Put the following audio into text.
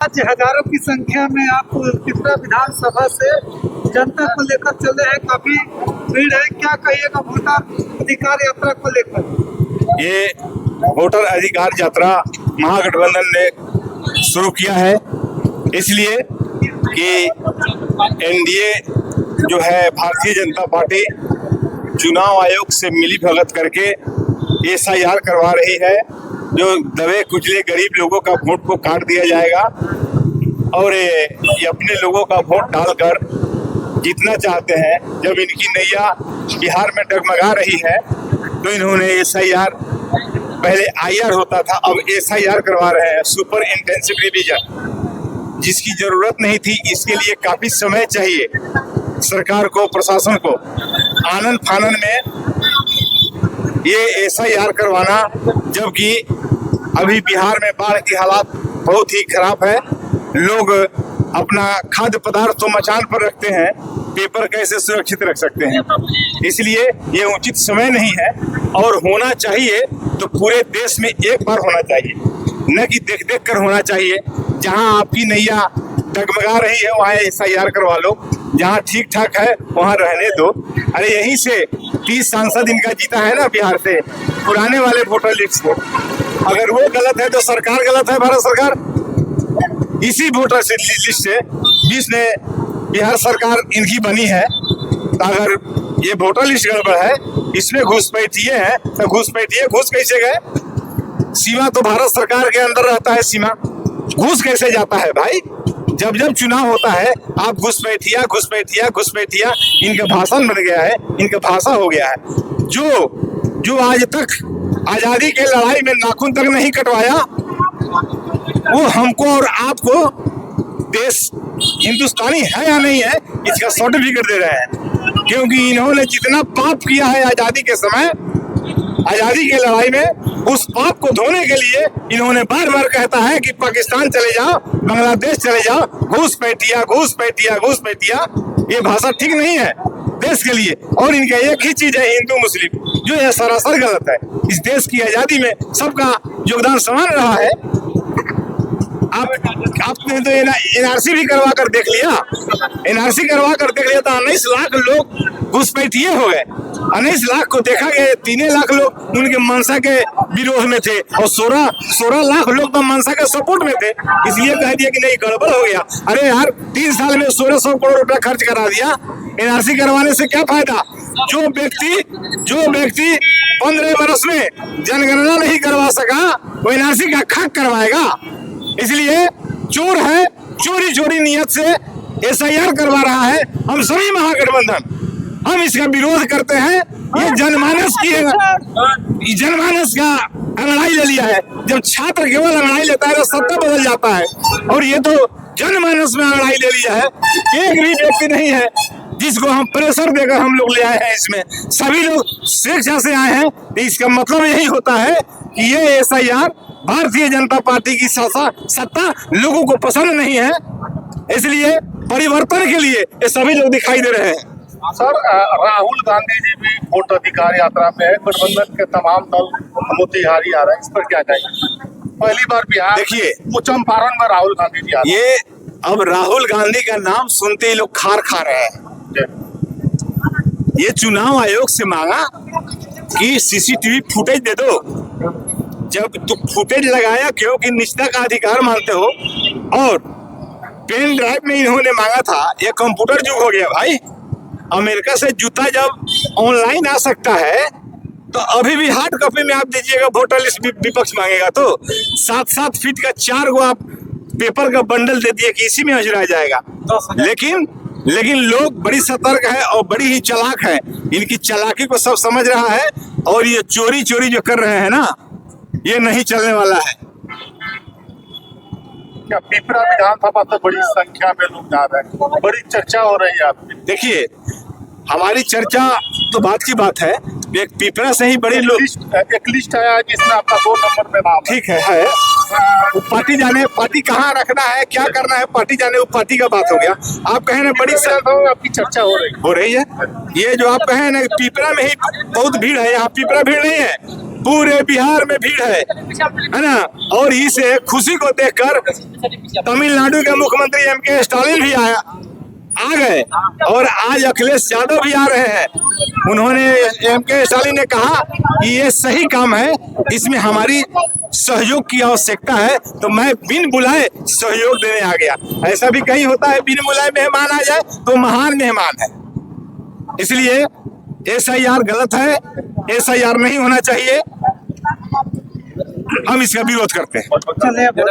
आज हजारों की संख्या में आप पिपरा विधानसभा से जनता को लेकर चल रहे हैं, काफी भीड़ है, क्या कहिएगा वोटर अधिकार यात्रा को लेकर? ये वोटर अधिकार यात्रा महागठबंधन ने शुरू किया है, इसलिए कि एनडीए जो है भारतीय जनता पार्टी चुनाव आयोग से मिली भगत करके एसआईआर करवा रही है, जो दबे कुचले गरीब लोगों का वोट को काट दिया जाएगा और ये अपने लोगों का वोट डालकर जीतना चाहते हैं। जब इनकी नैया बिहार में डगमगा रही है तो इन्होंने एसआईआर, पहले आईआर होता था, अब एसआईआर करवा रहे हैं, सुपर इंटेंसिव रिवीजन, जिसकी जरूरत नहीं थी। इसके लिए काफी समय चाहिए सरकार को, प्रशासन को। आनन फानन में ये एसआईआर करवाना, जबकि अभी बिहार में बाढ़ की हालात बहुत ही खराब है। लोग अपना खाद्य पदार्थ तो मचान पर रखते हैं, पेपर कैसे सुरक्षित रख सकते हैं? इसलिए ये उचित समय नहीं है और होना चाहिए तो पूरे देश में एक बार होना चाहिए, न कि देख देख कर होना चाहिए। जहां आपकी नैया डगमगा रही है वहां एसआईआर करवा लो, जहां ठीक ठाक है वहां रहने दो। अरे यहीं से 30 सांसद इनका जीता है ना बिहार से, पुराने वाले वोटर लिस्ट को। अगर वो गलत है तो सरकार गलत है, भारत सरकार। इसी वोटर लिस्ट से जिसने बिहार सरकार इनकी बनी है, तो अगर ये वोटर लिस्ट गड़बड़ है, इसमें घुसपैठिए हैं, तो घुसपैठिए घुस कैसे गए? सीमा तो भारत सरकार के अंदर रहता है, सीमा घुस कैसे जाता है भाई? जब जब चुनाव होता है आप घुसपैठिया घुसपैठिया घुसपैठिया, इनका भाषण बन गया है, इनका भाषा हो गया है। जो आज तक आजादी के लड़ाई में नाखून तक नहीं कटवाया, वो हमको और आपको देश हिंदुस्तानी है या नहीं है इसका सर्टिफिकेट दे रहे हैं। क्योंकि इन्होंने जितना पाप किया है आजादी के समय, आजादी के लड़ाई में, उस पाप को धोने के लिए इन्होंने बार बार कहता है कि पाकिस्तान चले जाओ, बांग्लादेश चले जाओ, घुसपैठिया घुसपैठिया घुसपैठिया। ये भाषा ठीक नहीं है देश के लिए। और इनका एक ही चीज है, हिंदू मुस्लिम, जो ये सरासर गलत है। इस देश की आजादी में सबका योगदान समान रहा है। आपने तो एनआरसी भी करवा कर देख लिया, एनआरसी करवा कर देख लिया तो 19 लाख लोग घुसपैठिए हो गए। 19 लाख को देखा गया, 3 लाख लोग उनके मनसा के विरोध में थे और 16 लाख लोग तो मनसा के सपोर्ट में थे। इसलिए कह दिया कि नहीं, गड़बड़ हो गया। अरे यार, 3 साल में 1600 करोड़ रुपया खर्च करा दिया, एनआरसी करवाने से क्या फायदा? जो व्यक्ति 15 वर्ष में जनगणना नहीं करवा सका, वो एनआरसी का खाक करवाएगा। इसलिए चोर है, चोरी नियत से एसआईआर करवा रहा है। हम सभी महागठबंधन हम इसका विरोध करते हैं। ये जनमानस का अंगड़ाई ले लिया है। जब छात्र केवल अंगड़ाई लेता है तो सत्ता बदल जाता है, और ये तो जनमानस में अंगड़ाई ले लिया है। एक भी व्यक्ति नहीं है जिसको हम प्रेशर देकर हम लोग ले आए हैं। इसमें सभी लोग स्वेच्छा से आए हैं। इसका मतलब यही होता है कि ये एसआईआर भारतीय जनता पार्टी की सत्ता लोगों को पसंद नहीं है, इसलिए परिवर्तन के लिए ये सभी लोग दिखाई दे रहे हैं। सर, राहुल गांधी जी भी वोट अधिकार यात्रा में है, गठबंधन के तमाम दल मोतिहारी आ रहे हैं, इस पर क्या कहेंगे? पहली बार बिहार, देखिए, चंपारण में राहुल गांधी जी आ रहे हैं। ये अब राहुल गांधी का नाम सुनते ही लोग खार खा रहे हैं। ये चुनाव आयोग से मांगा कि सीसीटीवी फुटेज दे दो। जब तुम फुटेज लगाया क्योंकि निष्ठा का अधिकार मानते हो, और पेन ड्राइव में इन्होंने मांगा था। ये कंप्यूटर युग हो गया भाई। अमेरिका से जूता जब ऑनलाइन आ सकता है तो अभी भी हार्ड कॉपी में आप दीजिएगा, वोटर लिस्ट विपक्ष मांगेगा तो 7-7 फीट का 4 गो आप पेपर का बंडल दे दिए कि इसी में अजरा जाएगा। लेकिन लोग बड़ी सतर्क है और बड़ी ही चालाक है। इनकी चालाकी को सब समझ रहा है, और ये चोरी जो कर रहे हैं ना, ये नहीं चलने वाला है। क्या पिपरा विधानसभा से बड़ी संख्या में लोग जा रहे हैं, बड़ी चर्चा हो रही है आपकी? देखिए, हमारी चर्चा तो बात की बात है, एक पिपरा से ही बड़ी लोग, एक लिस्ट आया है जिसमें आपका 2 नंबर में नाम। ठीक है। वो पार्टी जाने, पार्टी कहाँ रखना है, क्या करना है, पार्टी जाने, वो पार्टी का बात हो गया। आप कहे ना बड़ी आपकी चर्चा हो रही है। ये जो आप कहे ना पिपरा में ही बहुत भीड़ है, यहाँ पिपरा भीड़ नहीं है। पूरे बिहार में भीड़ है ना। और इस खुशी को देखकर तमिलनाडु के मुख्यमंत्री एम.के. स्टालिन भी आ गए और आज अखिलेश यादव भी आ रहे हैं। उन्होंने एम.के. स्टालिन ने कहा कि ये सही काम है, इसमें हमारी सहयोग की आवश्यकता है, तो मैं बिन बुलाए सहयोग देने आ गया। ऐसा भी कहीं होता है, बिन बुलाए मेहमान आ जाए तो महान मेहमान है। इसलिए SIR गलत है, SIR नहीं होना चाहिए, हम इसका विरोध करते हैं। चलिए।